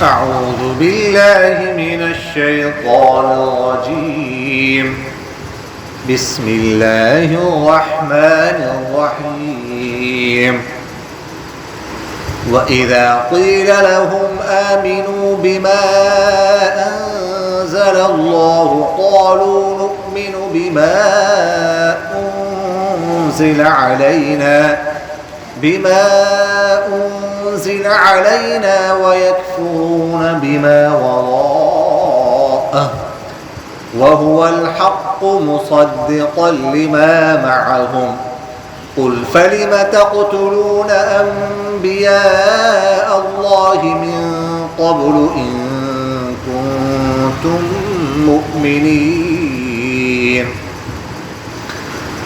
أعوذ بالله من الشيطان الرجيم بسم الله الرحمن الرحيم وإذا قيل لهم آمنوا بما أنزل الله قالوا نؤمن بما أنزل علينا ويكفرون بما وراءه وهو الحق مصدقا لما معهم قل فلم تقتلون أنبياء الله من قبل إن كنتم مؤمنين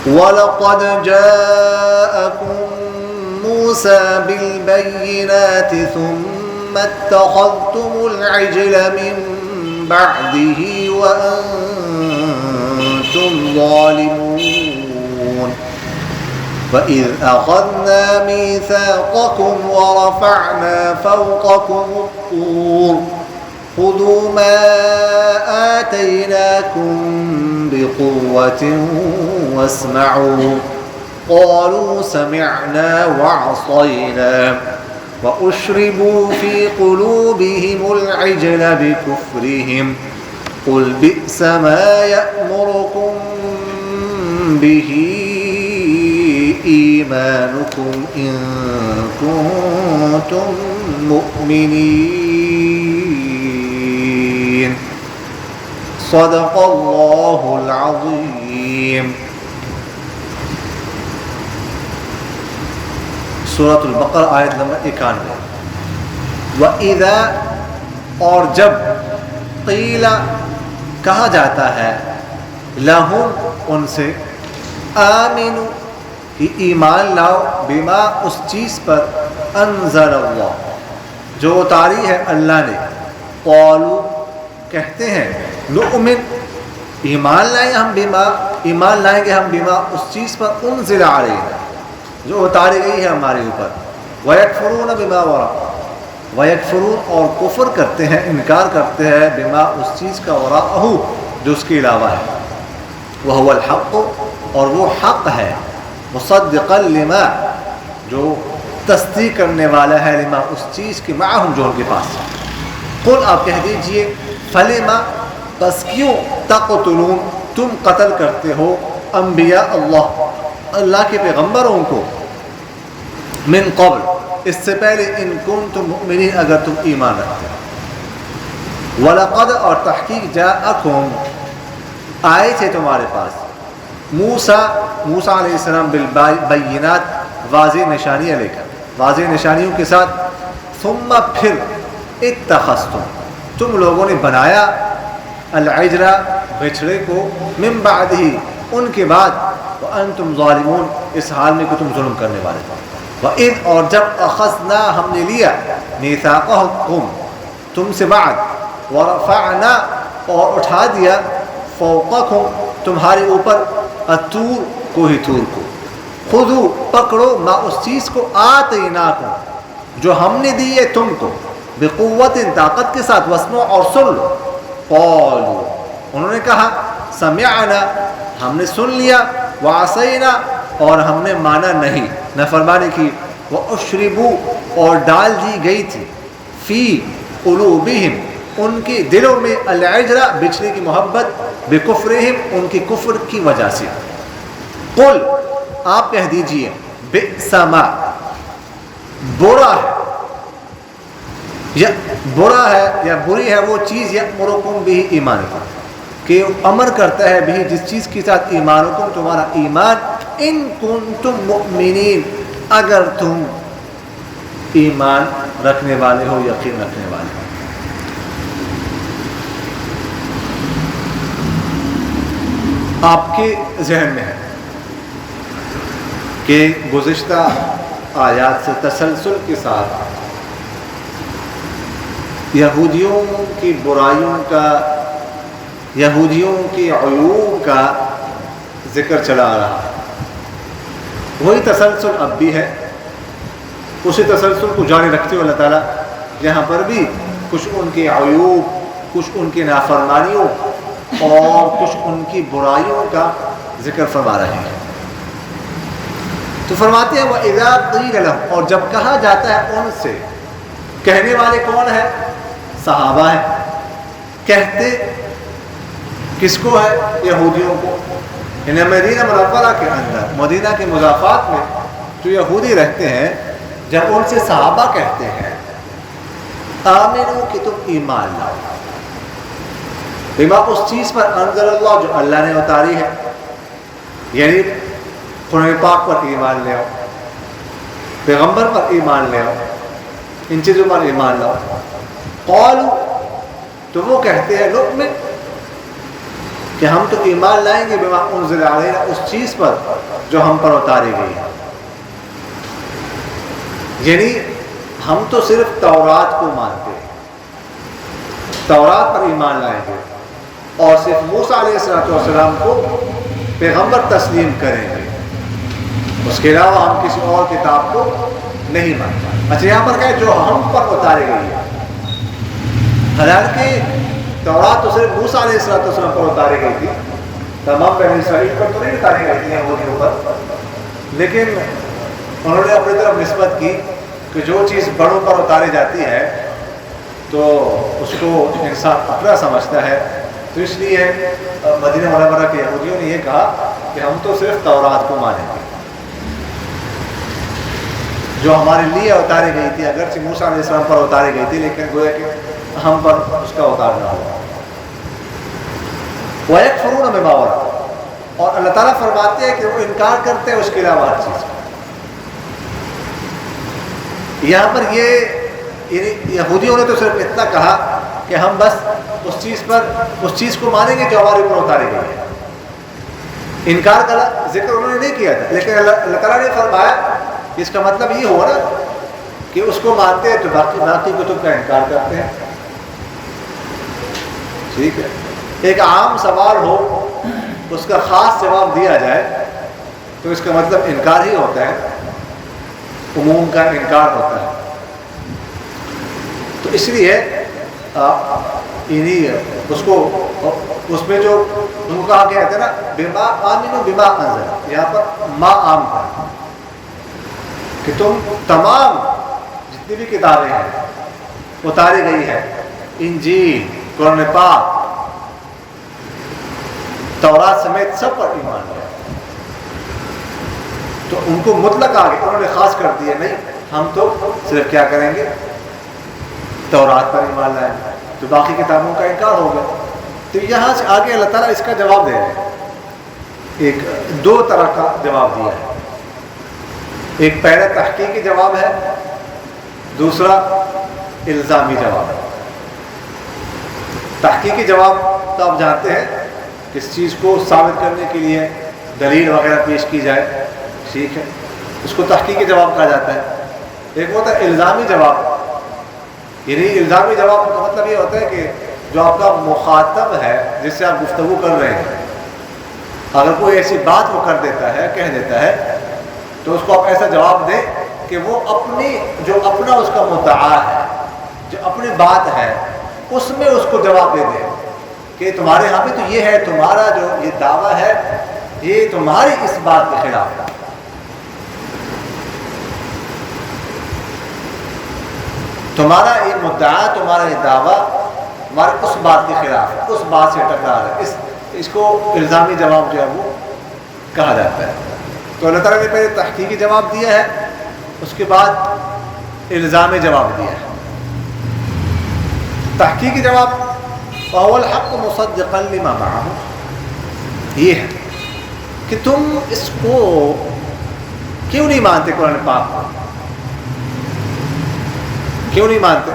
ولقد جاءكم موسى بالبينات ثم اتخذتم العجل من بعده وأنتم ظالمون وإذ أخذنا ميثاقكم ورفعنا فوقكم الطور خذوا ما آتيناكم بقوة واسمعوا قالوا سمعنا وعصينا وأشربوا في قلوبهم العجل بكفرهم قل بئس ما يأمركم به إيمانكم إن كنتم مؤمنين صدق الله العظيم. سورۃ البقرہ آیت نمبر 91. وَإِذَا اور جب قیل کہا جاتا ہے لہم ان سے آمنو کہ ایمان لاؤ بما اس چیز پر انزل اللہ جو اتاری ہے اللہ نے قالوا کہتے ہیں نؤمن ایمان لائیں گے ہم بما اس چیز پر انزل علینا جو اتاری گئی ہے ہمارے اوپر وَيَكْفُرُونَ بِمَا وَرَاءَ وَيَكْفُرُونَ اور کفر کرتے ہیں انکار کرتے ہیں بما اس چیز کا وراءہ جو اس کے علاوہ ہے وَهُوَ الْحَقُّ اور وہ حق ہے مصدقا لما جو تصدیق کرنے والا ہے لما اس چیز کے معہم جو ان کے پاس ہے. قل آپ کہہ دیجئے فلما بس کیوں تقتلون تم قتل کرتے ہو انبیاء اللہ کے پیغمبروں کو من قبل اس سے پہلے ان کنتم مؤمنین اگر تم ایمان رکھتے ہو. وَلَقَدْ اور تحقیق جاءکم آئے تھے تمہارے پاس موسیٰ علیہ السلام بالبینات واضح نشانیاں لے کر واضح نشانیوں کے ساتھ ثم پھر اتخذتم تم لوگوں نے بنایا العجل بچھڑے کو من بعدہ ان کے بعد وانتم ظالمون اس حال میں کہ تم ظلم کرنے والے تھے. وَإِذْ اور جب اخذنا ہم نے لیا میثاقکم تم سے بعد ورفعنا اور اٹھا دیا فوقکم تمہارے اوپر الطور کوہ طور کو خذو پکڑو ما اس چیز کو آتیناکم جو ہم نے دی ہے تم کو بقوت طاقت کے ساتھ واسمعوا اور سن لو قالوا انہوں نے کہا سمعنا ہم نے سن لیا وعصینا اور ہم نے مانا نہیں نافرمانی کی واشربوا اور ڈال دی گئی تھی فی قلوبہم ان کے دلوں میں العجل بچھڑے کی محبت بکفرہم ان کی کفر کی وجہ سے. قل آپ کہہ دیجئے بئس ما برا ہے یا بری ہے وہ چیز یأمرکم بہ ایمانکم کہ امر کرتا ہے بھی جس چیز کے ساتھ ایمانکم تمہارا ایمان ان کنتم مؤمنین اگر تم ایمان رکھنے والے ہو یقین رکھنے والے ہو. آپ کے ذہن میں ہے کہ گزشتہ آیات سے تسلسل کے ساتھ یہودیوں کی برائیوں کا یہودیوں کی عیوب کا ذکر چلا آ رہا ہے. وہی تسلسل اب بھی ہے، اسی تسلسل کو جاری رکھتے ہوئے اللہ تعالیٰ یہاں پر بھی کچھ ان کے عیوب، کچھ ان کی نافرمانیوں اور کچھ ان کی برائیوں کا ذکر فرما رہے ہیں۔ تو فرماتے ہیں وَإِذَا قِيلَ لَهُمْ، اور جب کہا جاتا ہے ان سے، کہنے والے کون ہیں؟ صحابہ ہیں۔ کہتے کس کو ہے؟ یہودیوں کو۔ انہیں مدینہ منورہ کے اندر، مدینہ کے مضافات میں جو یہودی رہتے ہیں، جب ان سے صحابہ کہتے ہیں آمنو کہ تم ایمان لاؤ بما اس چیز پر انزل اللہ جو اللہ نے اتاری ہے، یعنی قرآن پاک پر ایمان لے آؤ، پیغمبر پر ایمان لے آؤ، ان چیزوں پر ایمان لاؤ۔ قالوا، تو وہ کہتے ہیں نؤمن کہ ہم تو ایمان لائیں گے بما انزل علینا اس چیز پر جو ہم پر اتاری گئی ہے، یعنی ہم تو صرف تورات کو مانتے ہیں، تورات پر ایمان لائیں گے اور صرف موسیٰ علیہ السلام کو پیغمبر تسلیم کریں گے، اس کے علاوہ ہم کسی اور کتاب کو نہیں مانتے۔ اچھا یہاں پر کہے جو ہم پر اتاری گئی ہے، حالانکہ تورات تو صرف موسیٰ علیہ السلام پر اتاری گئی تھی، تمام بنی اسرائیل پر تو نہیں اتاری گئی تھی یہودیوں پر، لیکن انہوں نے اپنی طرف نسبت کی کہ جو چیز بڑوں پر اتاری جاتی ہے تو اس کو انسان اپنا سمجھتا ہے، تو اس لیے مدینہ منورہ کے یہودیوں نے یہ کہا کہ ہم تو صرف تورات کو مانیں گے جو ہمارے لیے اتاری گئی تھی، اگرچہ موسیٰ علیہ السلام پر اتاری گئی تھی لیکن گویا کہ ہم پر اس کا اتارنا ہوا۔ وَيَكْفُرُونَ بِمَا وَرَاءَهُ، اور اللہ تعالیٰ فرماتے ہیں کہ وہ انکار کرتے ہیں اس کے علاوہ ہر چیز کا۔ یہاں پر یہ یہودیوں نے تو صرف اتنا کہا کہ ہم بس اس چیز کو مانیں گے جو ہمارے اوپر اتاری گئی ہے، انکار کا ذکر انہوں نے نہیں کیا تھا، لیکن اللہ تعالیٰ نے فرمایا اس کا مطلب یہ ہوا نا کہ اس کو مانتے ہیں تو باقی کتب کا انکار کرتے ہیں۔ ٹھیک ہے، ایک عام سوال ہو اس کا خاص جواب دیا جائے تو اس کا مطلب انکار ہی ہوتا ہے، عموم کا انکار ہوتا ہے۔ تو اس لیے اس میں جو ان کو کہا گیا ہے نا بما آمنو بما انزل، یہاں پر ما عام کا کہ تم تمام جتنی بھی کتابیں ہیں اتاری گئی ہے، انجیل، قرآن پاک، تورات سمیت سب پر ایمان لیا، تو ان کو مطلق آگے انہوں نے خاص کر دیا نہیں، ہم تو صرف کیا کریں گے تورات پر ایمان لائیں گے، تو باقی کتابوں کا انکار ہوگا۔ تو یہاں سے آگے اللہ تعالیٰ اس کا جواب دے رہے ہیں، دو طرح کا جواب دیا ہے، ایک پہلا تحقیقی جواب ہے، دوسرا الزامی جواب ہے۔ تحقیقی جواب تو آپ جانتے ہیں کس چیز کو ثابت کرنے کے لیے دلیل وغیرہ پیش کی جائے، ٹھیک ہے، اس کو تحقیقی جواب کہا جاتا ہے۔ ایک ہوتا ہے الزامی جواب، یعنی الزامی جواب کا مطلب یہ ہوتا ہے کہ جو آپ کا مخاطب ہے جس سے آپ گفتگو کر رہے ہیں، اگر کوئی ایسی بات وہ کر دیتا ہے، کہہ دیتا ہے، تو اس کو آپ ایسا جواب دیں کہ وہ اپنا اس کا مدعا ہے، جو اپنی بات ہے اس میں اس کو جواب دے دیں کہ تمہارے ہاں بھی تو یہ ہے، تمہارا جو یہ دعویٰ ہے یہ تمہاری اس بات کے خلاف ہے، تمہارا یہ مدعا، تمہارا یہ دعویٰ ہمارے اس بات کے خلاف ہے، اس بات سے ٹکرا ہے، اس کو الزامی جواب جو ہے وہ کہا جاتا ہے۔ تو اللہ تعالیٰ نے پہلے تحقیقی جواب دیا ہے، اس کے بعد الزامی جواب دیا ہے۔ تحقیقی جواب فَهُوَ الْحَقُّ مُصَدِّقًا لِمَا مَعَهُ، یہ ہے کہ تم اس کو کیوں نہیں مانتے، قرآن پاک کو کیوں نہیں مانتے؟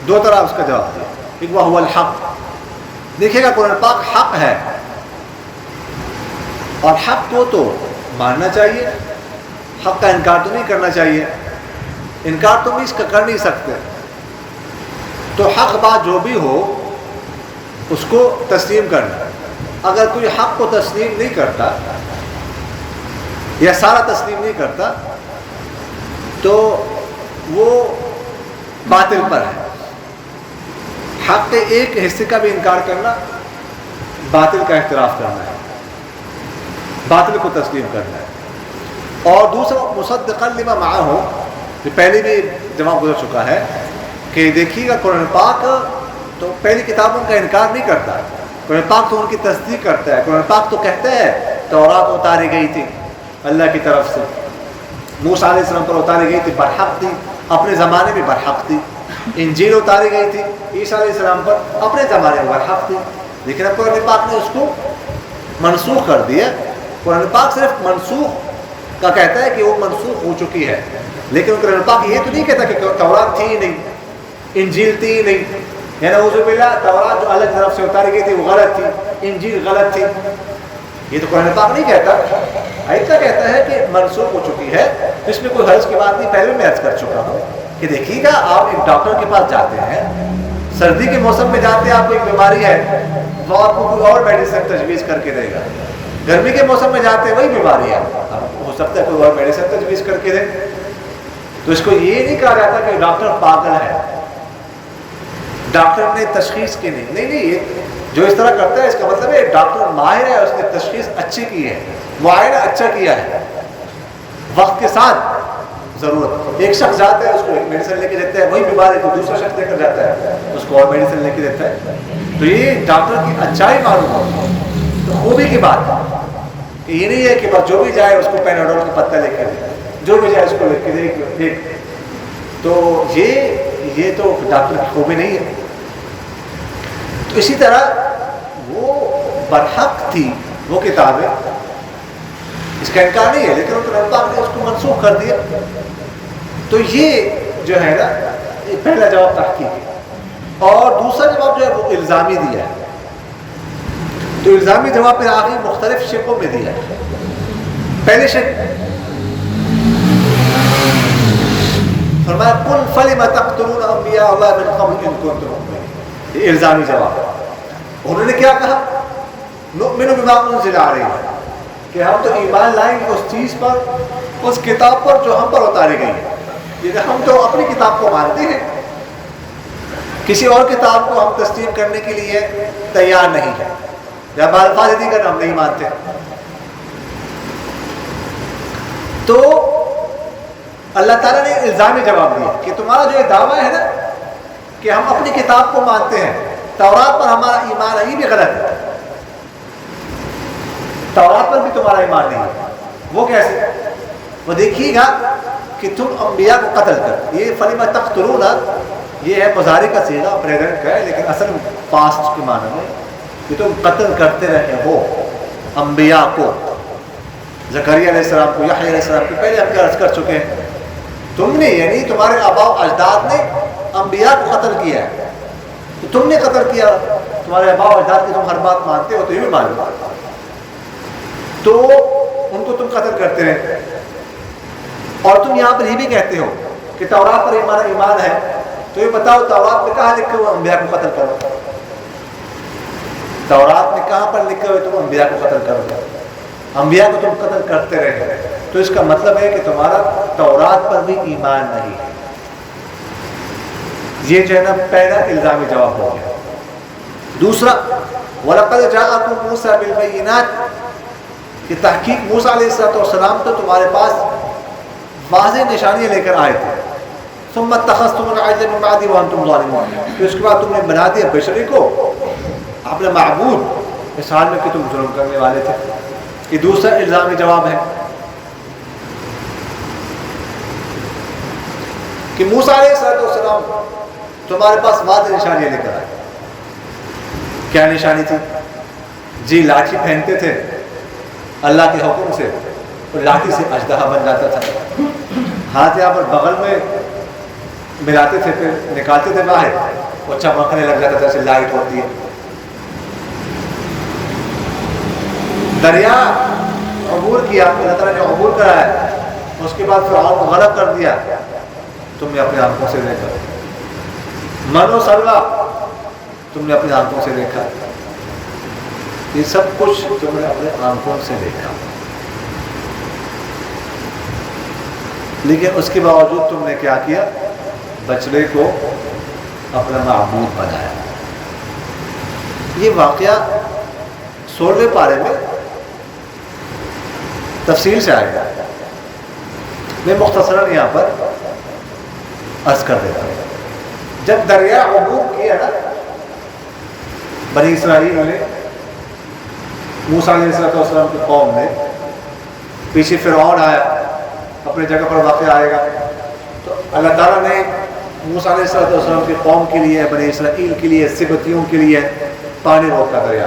دو طرح اس کا جواب دیا، ایک وَهُوَ الْحَقُّ، دیکھیے گا قرآن پاک حق ہے اور حق کو تو ماننا چاہیے، حق کا انکار تو نہیں کرنا چاہیے، انکار تم اس کا کر نہیں سکتے، تو حق بات جو بھی ہو اس کو تسلیم کرنا۔ اگر کوئی حق کو تسلیم نہیں کرتا یا سارا تسلیم نہیں کرتا تو وہ باطل پر ہے، حق کے ایک حصے کا بھی انکار کرنا باطل کا اعتراف کرنا ہے، باطل کو تسلیم کرنا ہے۔ اور دوسرا مصدقا لما معه، یہ پہلے بھی جواب گزر چکا ہے کہ دیکھیے گا قرآن پاک تو پہلی کتابوں کا انکار نہیں کرتا، قرآن پاک تو ان کی تصدیق کرتا ہے۔ قرآن پاک تو کہتا ہے تورات اتاری گئی تھی اللہ کی طرف سے، موسیٰ علیہ السلام پر اتاری گئی تھی، برحق تھی، اپنے زمانے میں برحق تھی۔ انجیل اتاری گئی تھی عیسیٰ علیہ السلام پر، اپنے زمانے میں برحق تھی، لیکن اب قرآن پاک نے اس کو منسوخ کر دیا۔ قرآن پاک صرف منسوخ کا کہتا ہے کہ وہ منسوخ ہو چکی ہے، لیکن قرآن پاک یہ تو نہیں کہتا کہ تورات تھی ہی نہیں، انجیل تھی ہی نہیں، یعنی نعوذ باللہ تورات جو اللہ کی طرف سے اتاری گئی تھی وہ غلط تھی، انجیل غلط تھی، یہ تو قرآن پاک نہیں کہتا۔ ایسا کہتا ہے کہ منسوخ ہو چکی ہے، اس میں کوئی حرج کی بات نہیں، پہلے میں عرض کر چکا ہوں کہ دیکھیے گا آپ ایک ڈاکٹر کے پاس جاتے ہیں، سردی کے موسم میں جاتے ہیں، آپ کو ایک بیماری ہے وہ آپ کو کوئی اور میڈیسن تجویز کر کے دے گا، گرمی کے موسم میں جاتے ہیں وہی بیماری ہے، ہو سکتا ہے کوئی اور میڈیسن تجویز کر کے دے، تو اس کو یہ نہیں کہا جاتا کہ ڈاکٹر پاگل ہے، ڈاکٹر نے تشخیص کی نہیں، یہ جو اس طرح کرتا ہے اس کا مطلب ہے ڈاکٹر ماہر ہے، اس نے تشخیص اچھی کی ہے، معائنہ اچھا کیا ہے، وقت کے ساتھ ضرورت۔ ایک شخص جاتا ہے اس کو ایک میڈیسن لے کے دیتا ہے، وہی بیماری کو دوسرا شخص لے کر جاتا ہے اس کو اور میڈیسن لے کے دیتا ہے، تو یہ ڈاکٹر کی اچھائی معلوم ہو، تو خوبی کی بات ہے کہ یہ نہیں ہے کہ بس جو بھی جائے اس کو پیناڈول کا پتہ لے کے دے، جو بھی جائے اس کو لکھ کے دے، تو یہ تو ڈاکٹر کی خوبی نہیں ہے۔ تو اسی طرح وہ برحق تھی وہ کتابیں، اس کا انکار نہیں ہے، لیکن قرآن پاک نے اس کو منسوخ کر دیا۔ تو یہ جو ہے نا یہ پہلا جواب تحقیق ہے، اور دوسرا جواب جو ہے وہ الزامی دیا ہے۔ تو الزامی جواب پھر آخری مختلف شقوں میں دیا ہے۔ پہلے شق فرمایا قل فلم تقتلون انبیاء اللہ من قبل ان کنتم مؤمنین، یہ الزامی جواب ہے۔ انہوں نے کیا کہا؟ نؤمن بما انزل علینا، کہ ہم تو ایمان لائیں گے اس چیز پر، اس کتاب پر جو ہم پر اتاری گئی ہے، یہ ہم تو اپنی کتاب کو مانتے ہیں، کسی اور کتاب کو ہم تسلیم کرنے کے لیے تیار نہیں ہے، یا بالفاظ دیگر ہم نہیں مانتے۔ تو اللہ تعالیٰ نے الزامی جواب دیا کہ تمہارا جو یہ دعویٰ ہے نا کہ ہم اپنی کتاب کو مانتے ہیں، تورات پر ہمارا ایمان ہے، یہ بھی غلط ہے، تورات پر بھی تمہارا ایمان نہیں ہے۔ وہ کیسے؟ وہ دیکھیے گا کہ تم انبیاء کو قتل کر، یہ فلم تقتلون یہ ہے مضارع کا صیغہ، پریزنٹ کا ہے، لیکن اصل پاسٹ کے معنی میں کہ تم قتل کرتے رہے ہو انبیاء کو، زکریا علیہ السلام کو، یحییٰ علیہ السلام کو، پہلے ہم عرض کر چکے ہیں، تم نے یعنی تمہارے آباء و اجداد نے انبیاء کو قتل کیا ہے، تو تم نے قتل کیا، تمہارے آباء و اجداد کی تم ہر بات مانتے ہو تو یہ بھی معلوم، تو ان کو تم قتل کرتے رہے، اور تم یہاں پر یہ بھی کہتے ہو کہ تورات پر ہمارا ایمان ہے، تو یہ بتاؤ تورات میں کہاں لکھے ہوئے انبیاء کو قتل کرو؟ تورات میں کہاں پر لکھے ہوئے تم انبیاء کو قتل کرو؟ انبیاء کو تم قتل کرتے رہے، تو اس کا مطلب ہے کہ تمہارا تورات پر بھی ایمان نہیں ہے۔ یہ جو ہے نا پہلا الزامی جواب ہو گیا۔ دوسرا وَلَقَدْ جَاءَكُم مُوسَىٰ بِالْبَيِّنَاتِ، کہ تحقیق موسیٰ علیہ السلام تو تمہارے پاس واضح نشانیاں لے کر آئے تھے، ثُمَّ اتَّخَذْتُمُ الْعِجْلَ مِن بَعْدِهِ وَأَنْتُمْ ظَالِمُونَ، پھر اس کے بعد تم نے بنا دیا بشری کو اپنا معبود، اس حال میں کہ تم ظلم کرنے والے تھے۔ یہ دوسرا الزامی جواب ہے کہ موسیٰ علیہ السلام تمہارے پاس واضح نشانیاں لے کر آئے۔ کیا نشانی تھی؟ جی لاٹھی پہنتے تھے اللہ کے حکم سے، اور لاٹھی سے اژدہا بن جاتا تھا، ہاتھ یہاں پر بغل میں ملاتے تھے، پھر نکالتے تھے باہر، وہ چمکنے لگ جاتا تھا، جیسے لائٹ ہوتی ہے۔ دریا عبور کیا، اللہ تعالیٰ نے عبور کرایا، اس کے بعد فرعون کو غرق کر دیا تم نے اپنی آنکھوں سے دیکھا، من و سلویٰ تم نے اپنی آنکھوں سے دیکھا، یہ سب کچھ تم نے اپنے آنکھوں سے دیکھا، لیکن اس کے باوجود تم نے کیا کیا؟ بچڑے کو اپنا معبود بنایا۔ یہ واقعہ 16 پارے میں تفصیل سے آئے گا، میں مختصراً یہاں پر عرض کر دیتا ہوں۔ جب دریا عبور کیا نا بنی اسرائیل نے، موسیٰ علیہ السلام کی قوم نے، پیچھے فرعون آیا، اپنے جگہ پر واقع آئے گا، تو اللہ تعالیٰ نے موسیٰ علیہ السلام کی قوم کے لیے، بنی اسرائیل کے لیے، سبتیوں کے لیے پانی روکا دریا،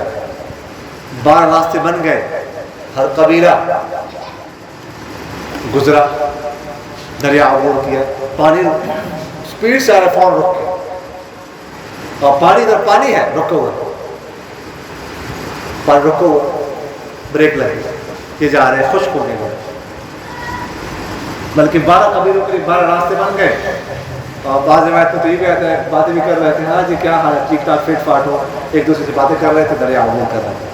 12 راستے بن گئے، ہر قبیلہ گزرا، دریا عبور کیا، پانی سپیڈ سے آ رہا، فون رک گیا، اور پانی ادھر پانی ہے، رکو ہوا پانی، رکو ہوا، بریک لگے، یہ جا رہے خشک ہونے والے، بلکہ 12 قبیلوں کے لیے 12 راستے بن گئے۔ اور بعض روایت میں تو یہ کہتے ہیں، باتیں بھی کر رہے تھے، ہاں جی کیا حال ہے، ٹھیک ٹھاک، فٹ فاٹ ہو، ایک دوسرے سے باتیں کر رہے تھے، دریا عبور کر رہے تھے۔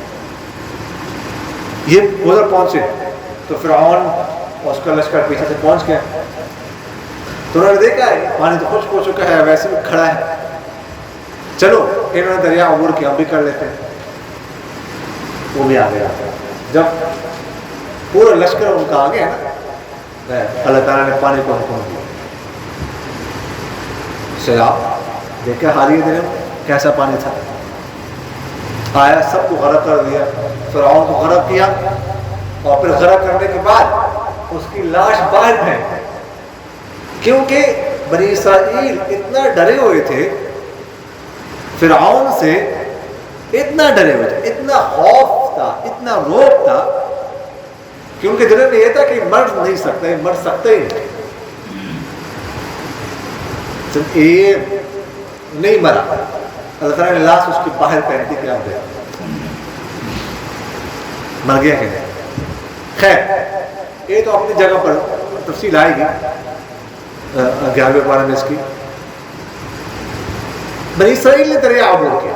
یہ ادھر پہنچے تو فرعون اور اس کا لشکر پیچھے سے پہنچ گیا، تو انہوں نے دیکھا ہے پانی تو خشک ہو چکا ہے، ویسے بھی کھڑا ہے، چلو انہوں نے دریا عبور کیا، ہم بھی کر لیتے ہیں، وہ بھی آ گیا۔ جب پورا لشکر ان کا آ گیا نا، اللہ تعالیٰ نے پانی کو حکم دیا، سیلاب، دیکھا حالیہ دنوں کیسا پانی تھا، آیا سب کو غرق کر دیا، فرعون کو غرق کیا، اور پھر غرق کرنے کے بعد اس کی لاش باہر پھینک، کیونکہ بنی اسرائیل اتنا ڈرے ہوئے تھے فرعون سے، اتنا ڈرے ہوئے تھے، اتنا خوف تھا، اتنا رعب تھا، کیونکہ دل میں یہ تھا کہ مر نہیں سکتے، مر سکتے ہی نہیں، یہ نہیں مرا، اللہ تعالیٰ نے لاش اس کی باہر پہن دی، کیا دیا، مر گیا کہ نہیں۔ خیر یہ تو اپنی جگہ پر تفصیل آئے گی 11ویں پارے میں اس کی۔ بنی اسرائیل نے دریا عبور کیا،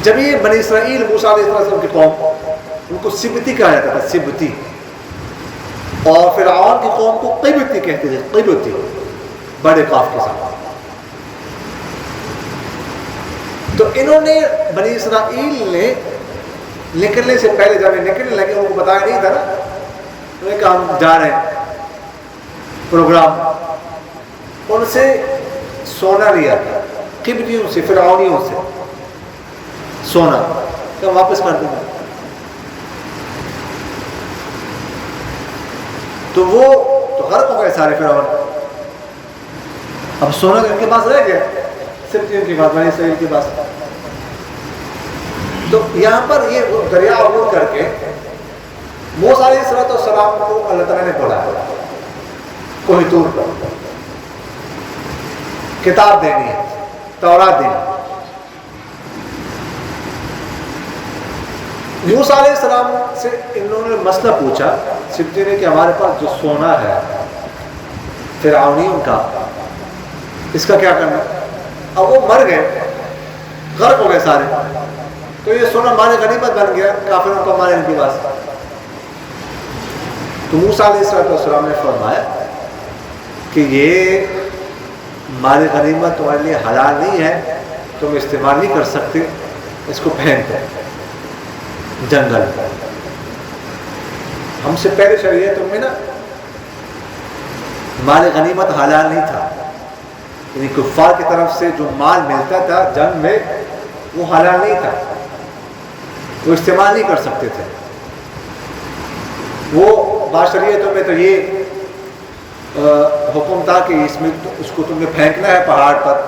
جب یہ بنی اسرائیل، موسیٰ علیہ السلام کی قوم، ان کو سبتی کہا جاتا تھا، سبتی، اور فرعون کی قوم کو قبطی کہتے تھے، قبطی، بڑے قاف کے ساتھ۔ تو انہوں نے، بنی اسرائیل نے نکلنے سے پہلے، جب نکلنے لگے، ان کو بتایا نہیں تھا نا، انہوں نے کہا ہم جا رہے ہیں پروگرام، ان سے سونا لیا تھا، قبطیوں سے، فرعونیوں سے سونا، کہ واپس کر دیں، تو وہ تو غرق ہو گئے سارے فرعون، اب سونا ان کے پاس رہ گیا، سبتیوں کے پاس، بنی اسرائیل کے پاس۔ تو یہاں پر یہ دریا عبور کر کے موسیٰ علیہ السلام کو اللہ تعالیٰ نے بلایا کوہ طور پر، کتاب دینی ہے، تورات دینی۔ موسیٰ علیہ السلام سے انہوں نے مسئلہ پوچھا سبتی نے کہ ہمارے پاس جو سونا ہے فرعونیوں کا، اس کا کیا کرنا؟ اب وہ مر گئے، غرق ہو گئے سارے، تو یہ سونا ہمارے غنیمت بن گیا، کافروں کو ہمارے ان کے پاس۔ تو موسیٰ علیہ السلام نے فرمایا کہ یہ مال غنیمت تمہارے لیے حلال نہیں ہے، تم استعمال نہیں کر سکتے، اس کو پھینک دو جنگل۔ ہم سے پہلے شریعتوں میں نا مال غنیمت حلال نہیں تھا، یعنی کفار کی طرف سے جو مال ملتا تھا جنگ میں وہ حلال نہیں تھا، وہ استعمال نہیں کر سکتے تھے۔ وہ باشریتوں میں تو یہ حکم تھا کہ اس کو تم نے پھینکنا ہے پہاڑ پر،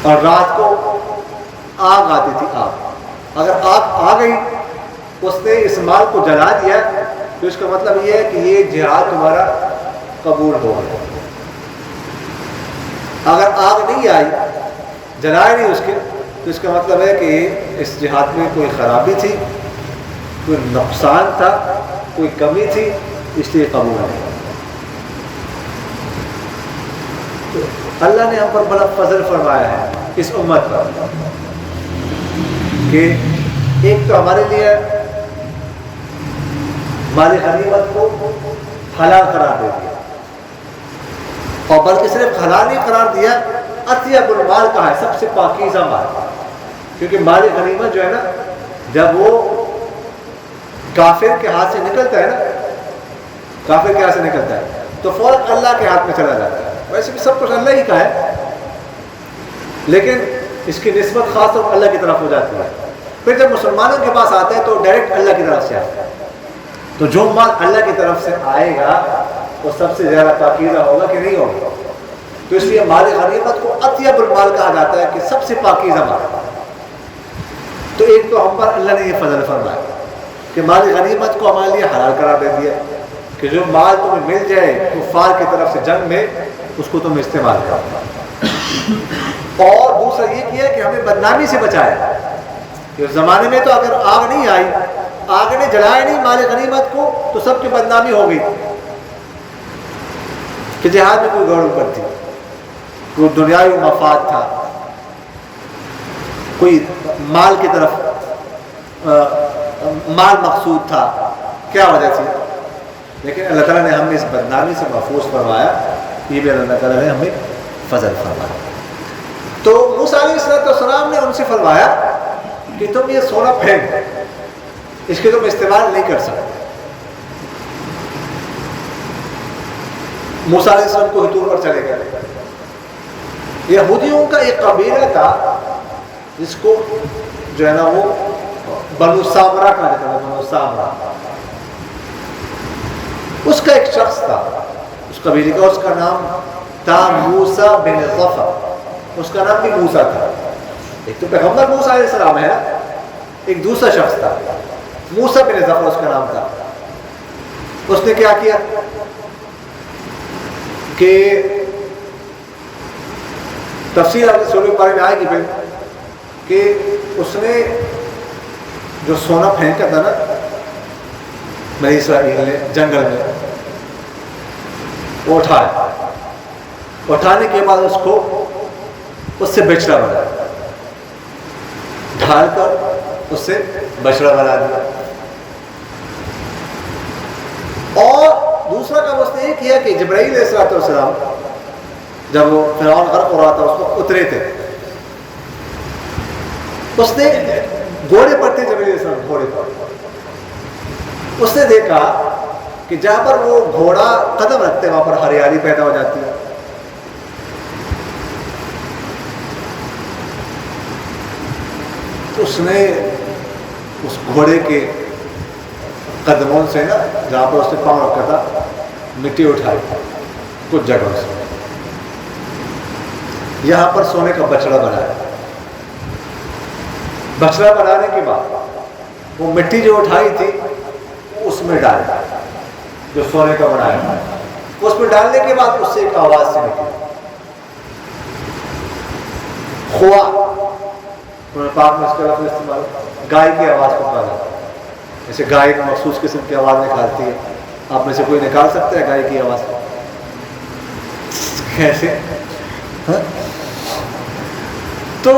اور رات کو آگ آتی تھی، آگ، اگر آگ آ گئی اس نے اس مال کو جلا دیا تو اس کا مطلب یہ ہے کہ یہ جہاد تمہارا قبول ہو گیا۔ اگر آگ نہیں آئی، جلائے نہیں اس کے، تو اس کا مطلب ہے کہ اس جہاد میں کوئی خرابی تھی، کوئی نقصان تھا، کوئی کمی تھی، اس لیے قبول نہیں۔ تو اللہ نے ہم پر بڑا فضل فرمایا ہے اس امت پر کہ ایک تو ہمارے لیے مال غنیمت کو حلال قرار دے دیا، اور بلکہ صرف حلال نہیں قرار دیا اطیب المال کہا ہے، سب سے پاکیزہ مال، کیونکہ مال غنیمت جو ہے نا جب وہ کافر کے ہاتھ سے نکلتا ہے نا، کافر کے ہاتھ سے نکلتا ہے تو فوراً اللہ کے ہاتھ میں چلا جاتا ہے. ویسے بھی سب کچھ اللہ ہی کا ہے، لیکن اس کی نسبت خاص طور پر اللہ کی طرف ہو جاتی ہے. پھر جب مسلمانوں کے پاس آتا ہے تو ڈائریکٹ اللہ کی طرف سے آتا ہے. تو جو مال اللہ کی طرف سے آئے گا وہ سب سے زیادہ پاکیزہ ہوگا کہ نہیں ہوگا. تو اس لیے مال غنیمت کو اطیب المال کہا جاتا ہے کہ سب سے پاکیزہ مال. تو ایک تو ہم پر اللہ نے یہ فضل فرمایا کہ مال غنیمت کو ہمارے لیے حلال قرار دے دیا کہ جو مال تمہیں مل جائے کفار کی طرف سے جنگ میں اس کو تم استعمال کرو. اور دوسرا یہ کیا کہ ہمیں بدنامی سے بچایا کہ اس زمانے میں تو اگر آگ نہیں آئی، آگ نے جلایا نہیں مال غنیمت کو تو سب کی بدنامی ہو گئی کہ جہاد میں کوئی غور اوپر تھی، کوئی دنیاوی مفاد تھا، کوئی مال کی طرف مال مقصود تھا، کیا وجہ تھی. لیکن اللہ تعالیٰ نے ہمیں اس بدنامی سے محفوظ فرمایا، یہ بھی اللہ تعالیٰ نے ہمیں فضل فرمایا. تو موسیٰ علیہ السلام نے ان سے فرمایا کہ تم یہ سونا پھینک، اس کے تم استعمال نہیں کر سکتے. موسیٰ علیہ السلام کو طور پر چلے گئے. یہودیوں کا ایک قبیلہ تھا جس کو جو ہے نا وہ بنو سامرا کہا جاتا ہے. بنو سامرا اس کا ایک شخص تھا اس قبیلے کا، اس کا نام تھا موسیٰ بن ظفر. اس کا نام بھی موسیٰ تھا. ایک تو پیغمبر موسیٰ علیہ السلام ہے، ایک دوسرا شخص تھا موسیٰ بن ظفر اس کا نام تھا. اس نے کیا کیا کہ تفسیر آپ سورہ کے بارے میں آئے گی پھر کہ اس نے جو سونا پھینکا تھا نا بنی اسرائیل نے جنگل میں، وہ اٹھایا. اٹھانے کے بعد اس کو اس سے بچڑا بنایا، ڈھال کر اس سے بچڑا بنا دیا. اور دوسرا کام اس نے یہ کیا کہ جبرائیل علیہ السلام جب وہ فرعون غرق ہو رہا تھا اس کو اترے تھے، اس نے گھوڑے پر تھے جبرائیل علیہ السلام گھوڑے پر. اس نے دیکھا کہ جہاں پر وہ گھوڑا قدم رکھتے وہاں پر ہریالی پیدا ہو جاتی ہے. تو اس نے اس گھوڑے کے قدموں سے نا جہاں پر اس نے پاؤں رکھا تھا مٹی اٹھائی کچھ جگہوں سے، یہاں پر سونے کا بچڑا بنایا. بچڑا بنانے کے بعد وہ مٹی جو اٹھائی تھی اس میں ڈالا، جو سونے کا بنایا تھا اس میں ڈالنے کے بعد اس سے ایک آواز سے نکلی خوا. پاک میں اس کا لفظ استعمال گائے کی آواز کو کہا جاتا ہے. جیسے گائے ایک مخصوص قسم کی آواز نکالتی ہے، آپ میں سے کوئی نکال سکتا ہے گائے کی آواز کیسے؟ تو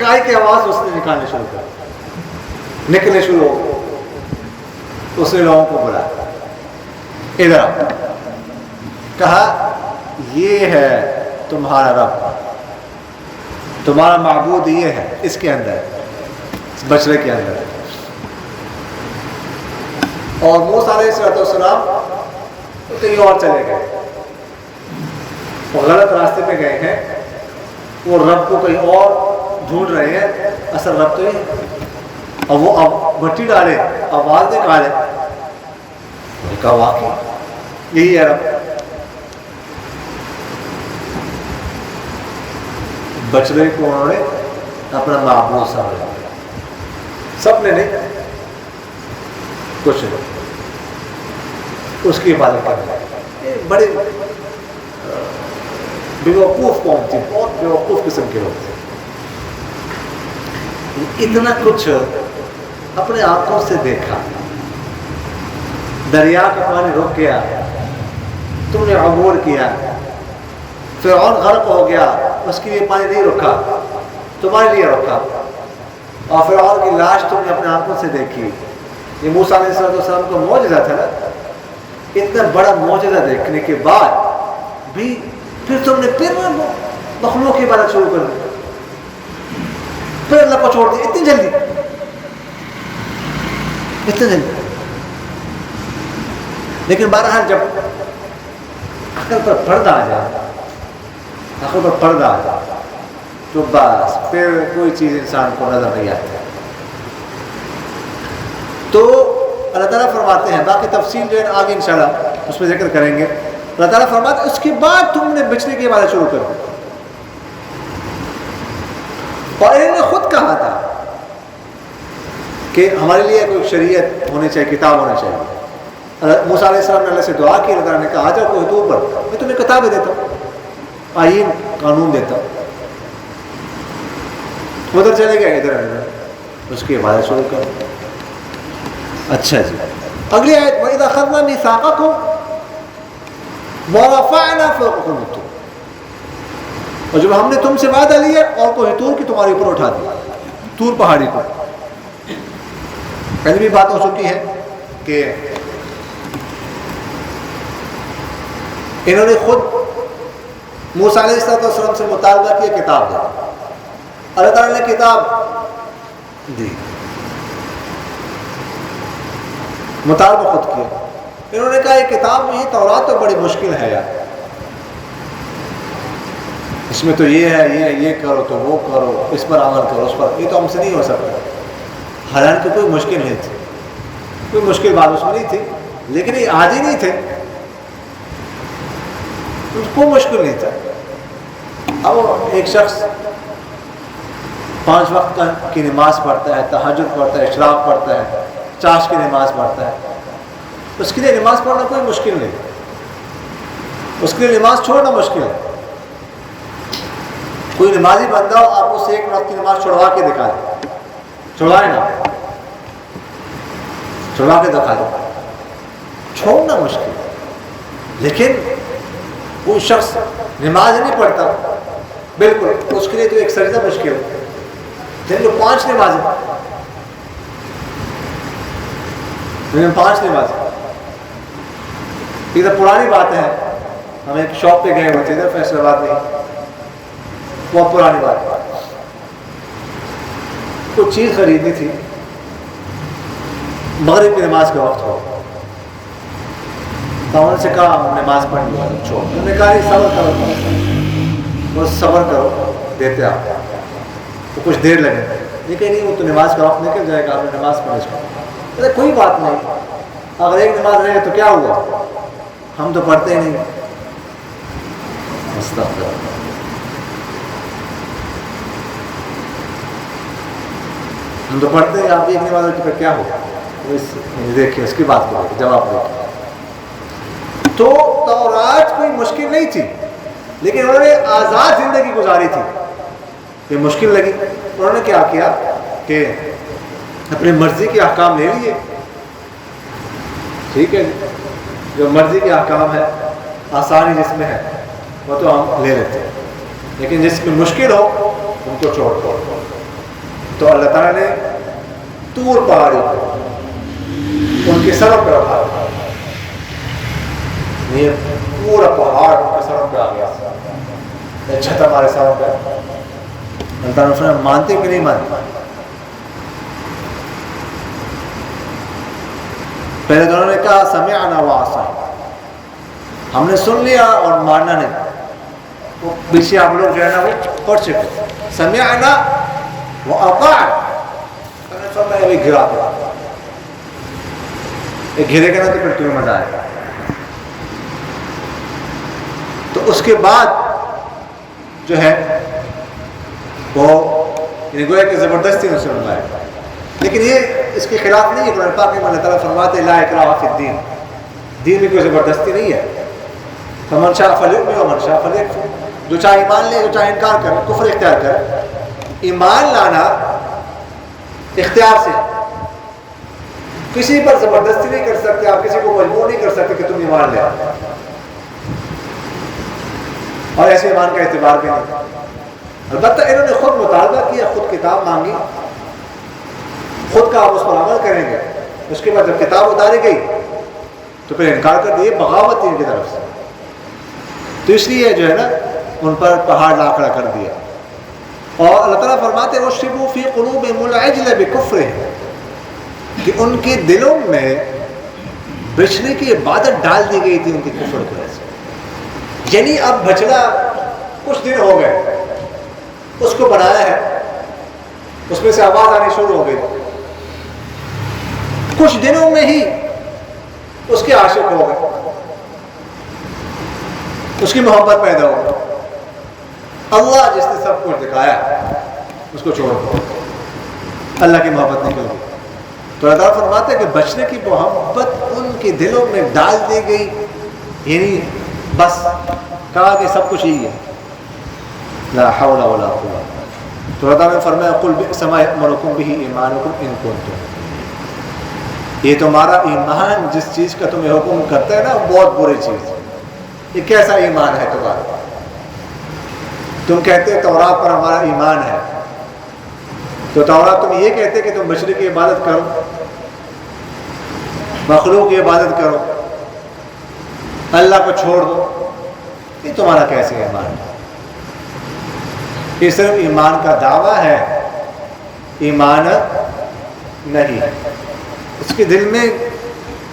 گائے کی آواز اس نے نکالنے شروع کر، نکلنے شروع ہو. اس نے لوگوں کو بلایا، ادھر کہا یہ ہے تمہارا رب، تمہارا معبود یہ ہے، اس کے اندر اس بچڑے کے اندر. اور موسیٰ علیہ السلام کہیں اور چلے گئے، وہ غلط راستے پہ گئے ہیں، وہ رب کو کہیں اور ڈھونڈ رہے ہیں، اصل رب تو یہ. اور وہ اب مٹی ڈالے، آواز نکالے، کہا واقعی یہی ہے رب. بچڑے کو انہوں نے اپنا معبود سمجھا. سب نے نہیں، کچھ اس کی عبادت کرنا. بڑے بیوقوف قوم تھی، بہت بیوقوف قسم کے لوگ تھے. اتنا کچھ اپنے آنکھوں سے دیکھا، دریا کا پانی رک گیا، تم نے عبور کیا، فرعون غرق ہو گیا، اس کے لیے پانی نہیں رکھا، تمہارے لیے رکھا، اور فرعون کی لاش تم نے اپنے آنکھوں سے دیکھی. یہ موسیٰ علیہ السلام کا معجزہ تھا نا. اتنا بڑا معجزہ دیکھنے کے بعد بھی پھر تم نے پھر مخلوق کی عبادت شروع کر دی، پھر اللہ کو چھوڑ دیا اتنی جلدی، اتنی جلدی. لیکن بہرحال جب عقل پر پردہ آ جائے، عقل پر پردہ آ جائے تو بس پھر کوئی چیز انسان کو نظر نہیں آتی. تو اللہ تعالیٰ فرماتے ہیں، باقی تفصیل جو ہے آگے انشاءاللہ اس میں ذکر کریں گے. اللہ تعالیٰ فرماتے ہیں اس کے بعد تم نے بچنے کی عبادت شروع کر دی. اور انہوں نے خود کہا تھا کہ ہمارے لیے کوئی شریعت ہونی چاہیے، کتاب ہونی چاہیے. موسیٰ علیہ السلام نے اللہ سے دعا کی، اللہ تعالیٰ نے کہا آ جاؤ کوہ طور پر، میں تمہیں کتابیں دیتا ہوں، آئین قانون دیتا ہوں. ادھر چلے گئے، ادھر اس کی عبادت شروع کر. اچھا جی، اگلی آیت وَإِذَا أَخَذْنَا مِيثَاقَكُمْ وَرَفَعْنَا فَوْقَكُمُ الطُّورَ، اور جب ہم نے تم سے وعدہ لیا اور کوہ طور کی تمہارے اوپر اٹھا دیا، طور پہاڑی کو. پہلے بھی بات ہو چکی ہے کہ انہوں نے خود موسیٰ علیہ السلام سے مطالبہ کیا کتاب دے. اللہ تعالیٰ نے کتاب دی، مطالبہ خود کیا. انہوں نے کہا یہ کتاب میں ہی تورات تو بڑی مشکل ہے یار، اس میں تو یہ ہے، یہ کرو تو وہ کرو، اس پر عمل کرو، اس پر، یہ تو ہم سے نہیں ہو سکتا. حالانکہ کوئی مشکل نہیں تھی، کوئی مشکل بات اس میں نہیں تھی، لیکن یہ آج ہی نہیں تھے، کوئی مشکل نہیں تھا. اب ایک شخص 5 وقت کی نماز پڑھتا ہے، تہجد پڑھتا ہے، اشراق پڑھتا ہے، چاش کی نماز پڑھتا ہے، اس کے لیے نماز پڑھنا کوئی مشکل نہیں، اس کے لیے نماز چھوڑنا مشکل ہے. کوئی نمازی بندہ ہو، آپ اسے 1 وقت کی نماز چھوڑوا کے دکھا دیں، چھوڑوائے نا، چھوڑوا کے دکھا دیں، چھوڑنا مشکل ہے. لیکن وہ شخص نماز نہیں پڑھتا بالکل، اس کے لیے تو ایک سجدہ مشکل ہے. دن میں 5 نمازیں، دن میں 5 نمازیں. یہ تو پرانی بات ہے، ہم ایک شاپ پہ گئے ہوتے تھے فیصل آباد میں، بہت پرانی بات ہے. کچھ چیز خریدنی تھی، مغرب کی نماز کا وقت ہو، تو انہوں نے سے کہا نماز پڑھنی ہے، چھوڑ. انہوں نے کہا صبر کرو، بس صبر کرو، دیتے آپ تو کچھ دیر لگے. لیکن نہیں، وہ تو نماز کا وقت نکل جائے گا، آپ نے نماز پڑھ لی. کوئی بات نہیں، اگر ایک نماز رہے تو کیا ہوا، ہم تو پڑھتے ہی نہیں. استغفر، ہم تو پڑھتے ہیں، آپ ایک نماز رہے تو کیا ہوا. دیکھیں اس کی بات کرو، جواب دیکھیں. تو تورات کوئی مشکل نہیں تھی، لیکن انہوں نے آزاد زندگی گزاری تھی، یہ مشکل لگی. انہوں نے کیا کیا کہ اپنی مرضی کے احکام لے لیے. ٹھیک ہے، جو مرضی کے احکام ہے، آسانی جس میں ہے وہ تو ہم لے لیتے ہیں، لیکن جس میں مشکل ہو ان کو چھوڑ دو. تو اللہ تعالیٰ نے طور پہاڑی ان کے سروں پہ رکھا، یہ پورا پہاڑ ان کے سروں پہ آ گیا، چھت ہمارے سروں پہ. اللہ تعالیٰ نے مانتے کہ نہیں مانتے. پہلے تو انہوں نے کہا سمعنا وعصینا، ہم نے سن لیا اور ماننا نہیں. وہ پیچھے آپ لوگ جو ہے نا وہ پڑھ چکے، سمعنا واطعنا، یہ گرا دو، یہ گرے گا نا تو پھر تمہیں مزہ آئے گا. تو اس کے بعد جو ہے وہ گویا کہ زبردستی نے سننا ہے. لیکن یہ اس کے خلاف نہیں ہے. قرآن پاک میں اللہ تعالیٰ فرماتے لا اکراہ فی الدین، دین میں کوئی زبردستی نہیں ہے. فمن شاء فلیؤمن ومن شاء فلیکفر، جو چاہے ایمان لے، جو چاہے انکار کرے، کفر اختیار کرے. ایمان لانا اختیار سے، کسی پر زبردستی نہیں کر سکتے آپ، کسی کو مجبور نہیں کر سکتے کہ تم ایمان لے. اور ایسے ایمان کا اعتبار بھی نہیں. البتہ انہوں نے خود مطالبہ کیا، خود کتاب مانگی، خود کا آپ اس پر عمل کریں گے. اس کے بعد جب کتاب اتاری گئی تو پھر انکار کر دیے، بغاوت تھی ان کی طرف سے. تو اس لیے جو ہے نا ان پر پہاڑ لا کھڑا کر دیا. اور اللہ تعالیٰ فرماتے وَشْرِبُوا فِي قُلُوبِهِمُ الْعِجْلَ بِكُفْرِهِمْ کہ ان کے دلوں میں بچڑے کی عبادت ڈال دی گئی تھی ان کے کفر کی وجہ سے. یعنی اب بچڑا کچھ دن ہو گئے اس کو بنایا ہے, اس میں سے آواز آنی شروع ہو گئی, کچھ دنوں میں ہی اس کے عاشق ہو گئے, اس کی محبت پیدا ہو گئی. اللہ جس نے سب کچھ دکھایا اس کو چھوڑ دو, اللہ کی محبت نکل گئی. تو اللہ فرماتے ہیں کہ بچنے کی محبت ان کے دلوں میں ڈال دی گئی, یعنی بس کہا کہ سب کچھ یہی ہے, لا حول ولا قوة. تو اللہ نے فرمایا قل بئس ما یأمرکم بہ ایمانکم ان کنتم, یہ تمہارا ایمان جس چیز کا تمہیں حکم کرتا ہے نا بہت بری چیز ہے. یہ کیسا ایمان ہے تمہارا؟ تم کہتے ہیں تورات پر ہمارا ایمان ہے, تو تورات تم یہ کہتے کہ تم بچڑے کی عبادت کرو, مخلوق کی عبادت کرو, اللہ کو چھوڑ دو. یہ تمہارا کیسے ایمان ہے؟ یہ صرف ایمان کا دعویٰ ہے, ایمان نہیں ہے. اس کے دل میں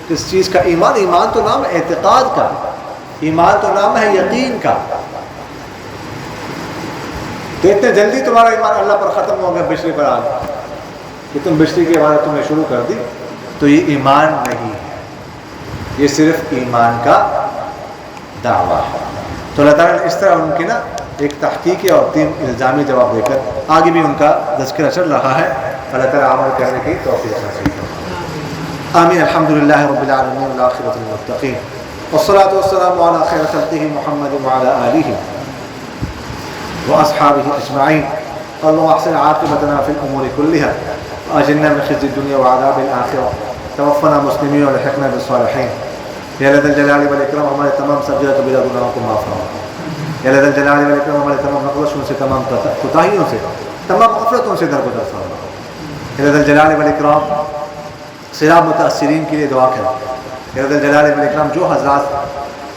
کس چیز کا ایمان؟ ایمان تو نام ہے اعتقاد کا, ایمان تو نام ہے یقین کا. تو اتنے جلدی تمہارا ایمان اللہ پر ختم ہو گیا بچڑے پر آ گیا کہ تم بچڑے کی عبادت تم نے شروع کر دی, تو یہ ایمان نہیں ہے, یہ صرف ایمان کا دعویٰ ہے. تو اللہ تعالیٰ نے اس طرح ان کی نا ایک تحقیقی اور 3 الزامی جواب دے کر آگے بھی ان کا تذکرہ چل رہا ہے. اللہ تعالیٰ عمل کرنے کی توفیق نصیب فرمائے. آمین. الحمدللہ رب العالمین والعاقبۃ للمتقین والصلاة والسلام علی خیر خلقہ محمد وعلی آلہ وأصحابه أجمعين. اللهم أحسن عاقبتنا في الأمور كلها وأجرنا من خزي الدنيا وعذاب الآخرة. توفنا مسلمين والحقنا بالصالحين. یا ذا الجلال والإکرام ہمارے تمام سجدہ بلا گناہوں کو معاف فرما. یا ذا الجلال والإکرام ہمارے تمام نقصوں سے, تمام کوتاہیوں سے, تمام غفلتوں سے درگزر فرما. یا ذا الجلال والإکرام سیلاب متاثرین کے لیے دعا کریں. یا ذا الجلال والإکرام جو حضرات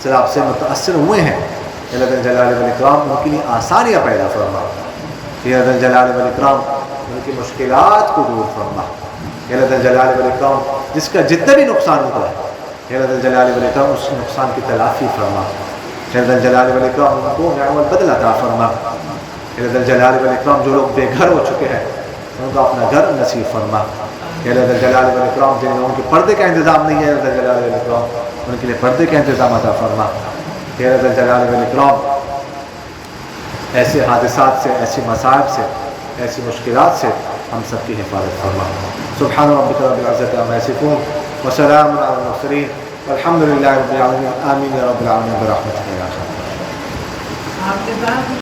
سیلاب سے متاثر ہوئے ہیں, یا ذا الجلال والاکرام ان کے لیے آسانیاں پیدا فرما. یا ذا الجلال والاکرام ان کی مشکلات کو دور فرما. یا ذا الجلال والاکرام جس کا جتنا بھی نقصان ہوا ہے, یا ذا الجلال والاکرام اس نقصان کی تلافی فرما. یا ذا الجلال والاکرام ان کو نعم البدل عطا فرما. یا ذا الجلال والاکرام جو لوگ بے گھر ہو چکے ہیں ان کو اپنا گھر نصیب فرما. یا ذا الجلال والاکرام جن لوگوں کے پردے کا انتظام نہیں ہے, یا ذا الجلال والاکرام ان کے لیے پردے کا انتظام عطا فرما. یا ذا الجلال والاکرام ایسے حادثات سے, ایسی مصائب سے, ایسی مشکلات سے ہم سب کی حفاظت فرما. سبحان ربک رب العزت عما یصفون وسلام علی المرسلین والحمد للہ رب العالمین. آمین یا رب العالمین برحمتک یا ارحم الراحمین.